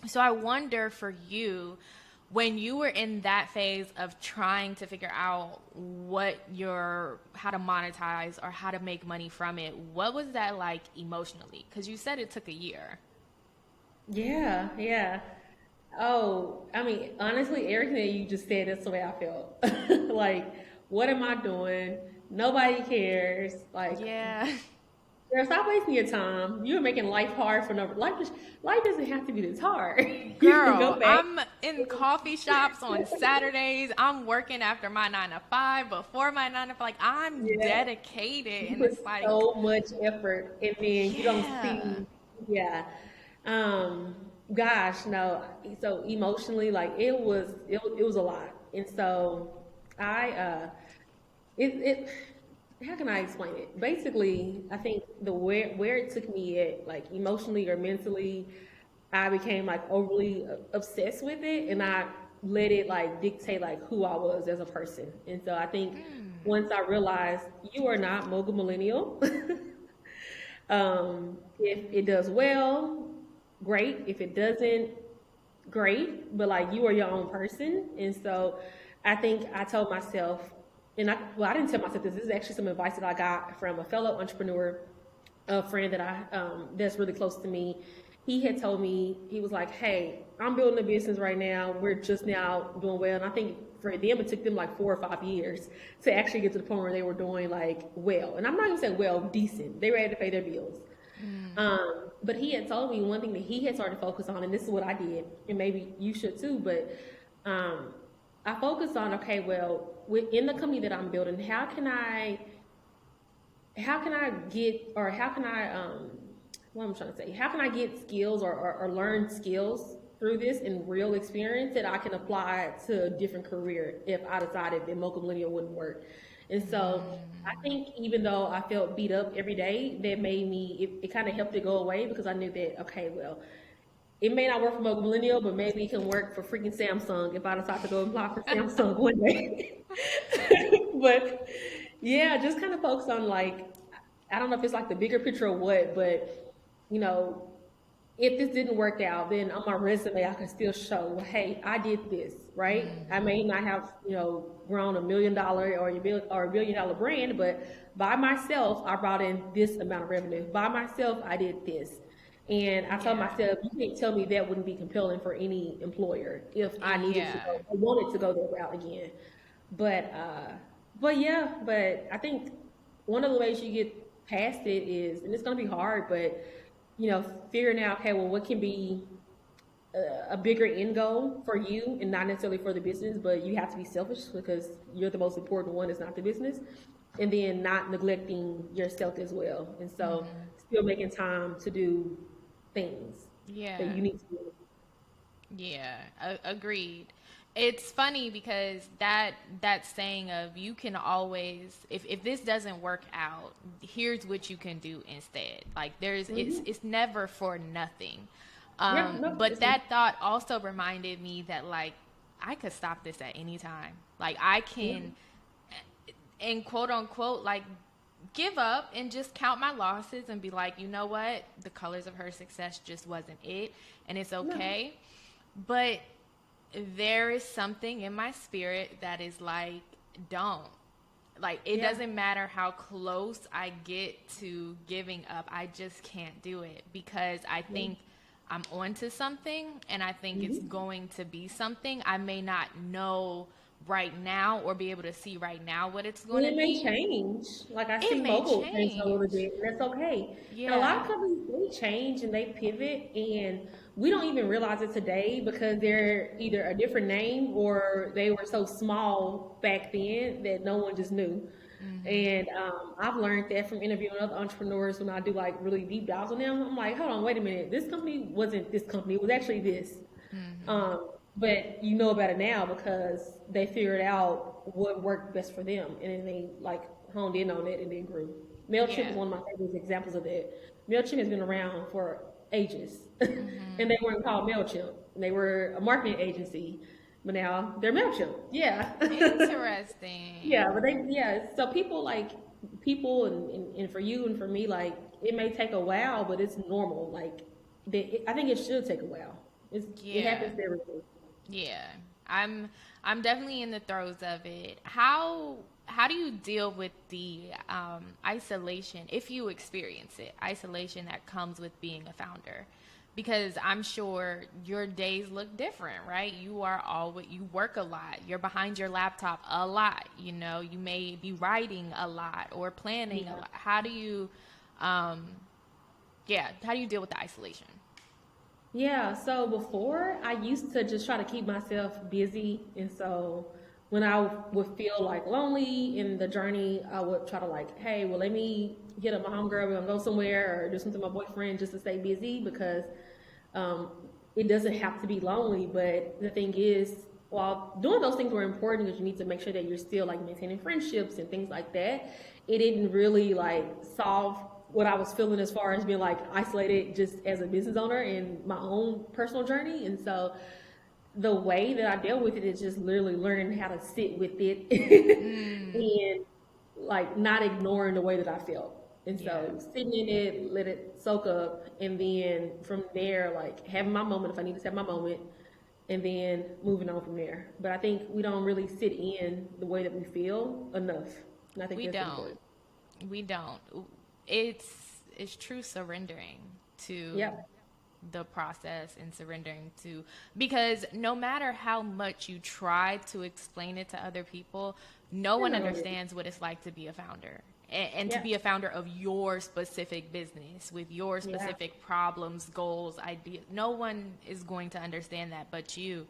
So I wonder for you, when you were in that phase of trying to figure out how to monetize or how to make money from it, what was that like emotionally? Because you said it took a year. Yeah, yeah. Oh, I mean, honestly, everything that you just said, that's the way I felt. Like, what am I doing? Nobody cares. Like, Yeah. girl, stop wasting your time. You're making life hard for no life. Life doesn't have to be this hard. You can go Girl, back. I'm in coffee shops on Saturdays. I'm working after my 9 to 5, before my 9 to 5. Like, I'm Yeah, dedicated. you And put it's like, so much effort, and then you don't yeah. see. Yeah. Um. Gosh, no. So emotionally, like it was a lot, and so I it how can I explain it? Basically, I think the where it took me at, like emotionally or mentally, I became like overly obsessed with it, and I let it like dictate like who I was as a person. And so I think once I realized you are not mogul millennial, if it does well, great. If it doesn't, great, but like you are your own person. And so I think I told myself, well, I didn't tell myself this. This is actually some advice that I got from a fellow entrepreneur, a friend that that's really close to me. He had told me, he was like, "Hey, I'm building a business right now. We're just now doing well." And I think for them, it took them like 4 or 5 years to actually get to the point where they were doing like well. And I'm not gonna say well, decent. They were able to pay their bills. But he had told me one thing that he had started to focus on, and this is what I did, and maybe you should too. But um, I focused on, okay, well, within the company that I'm building, how can I get, or how can I, what I'm trying to say, how can I get skills or learn skills through this and real experience that I can apply to a different career if I decided that Mocha Millennial wouldn't work. And so I think even though I felt beat up every day, that made me, it kind of helped it go away because I knew that, okay, well, it may not work for Mocha Millennial, but maybe it can work for freaking Samsung if I decide to go apply for Samsung one day. But yeah, just kind of focus on like, I don't know if it's like the bigger picture or what, but you know, if this didn't work out, then on my resume I can still show, well, hey, I did this, right? I may not have, grown $1 million or $1 billion brand, but by myself, I brought in this amount of revenue. By myself, I did this. And I told Yeah. myself, you can't tell me that wouldn't be compelling for any employer if I needed to Yeah. go, I wanted to go that route again. But yeah, but I think one of the ways you get past it is, and it's gonna be hard, but figuring out, okay, well, what can be a bigger end goal for you, and not necessarily for the business, but you have to be selfish because you're the most important one. It's not the business, and then not neglecting yourself as well, and so still making time to do things that Yeah. you need to do. Yeah, agreed. It's funny because that saying of you can always, if this doesn't work out, here's what you can do instead. Like it's never for nothing. Yeah, no, But it's that thought also reminded me that like I could stop this at any time. Like I yeah, can, and quote unquote, like give up and just count my losses and be like, you know what, the colors of her success just wasn't it, and it's no, okay. But there is something in my spirit that is like, don't. Like, it yeah, doesn't matter how close I get to giving up, I just can't do it because I yeah. think I'm onto something and I think it's Mm-hmm. going to be something. I may not know right now or be able to see right now what it's going And to it may be. change. Like I It see may mobile change a little change. bit, and that's okay. And a lot Yeah. of companies they change and they pivot, and we don't even realize it today because they're either a different name or they were so small back then that no one just knew. And I've learned that from interviewing other entrepreneurs when I do like really deep dives on them. I'm like, hold on, wait a minute. This company wasn't this company. It was actually this. But you know about it now because they figured out what worked best for them, and then they like honed in on it and then grew. Mailchimp is Yeah. one of my favorite examples of that. Mailchimp has been around for ages, and they weren't called Mailchimp. They were a marketing agency, but now they're Mailchimp. Yeah. Yeah, Interesting. but yeah, so people and for you and for me, like, it may take a while, but it's normal. Like, I think it should take a while. It Yeah. happens to everyone. Yeah, I'm definitely in the throes of it. How do you deal with the isolation, if you experience it, isolation that comes with being a founder? Because I'm sure your days look different, right? You work a lot. You're behind your laptop a lot. You know, you may be writing a lot or planning a Yeah. lot. How do you, um, yeah, how do you deal with the isolation? Yeah, so before I used to just try to keep myself busy. And so when I would feel like lonely in the journey, I would try to like, hey, well, let me hit up my homegirl, we're gonna go somewhere or do something with my boyfriend just to stay busy because um, it doesn't have to be lonely. But the thing is, while doing those things were important because you need to make sure that you're still like maintaining friendships and things like that, it didn't really like solve what I was feeling as far as being like isolated just as a business owner and my own personal journey. And so the way that I dealt with it is just literally learning how to sit with it Mm, and like not ignoring the way that I felt. And yeah. so sitting in it, let it soak up, and then from there, like having my moment if I need to have my moment, and then moving on from there. But I think we don't really sit in the way that we feel enough. And I think We that's don't. important. We don't. It's it's true surrendering to Yep. the process and surrendering to, because no matter how much you try to explain it to other people, no They're one not gonna get it. understands what it's like to be a founder and to Yeah. be a founder of your specific business with your Yeah. specific problems, goals, ideas. No one is going to understand that but you.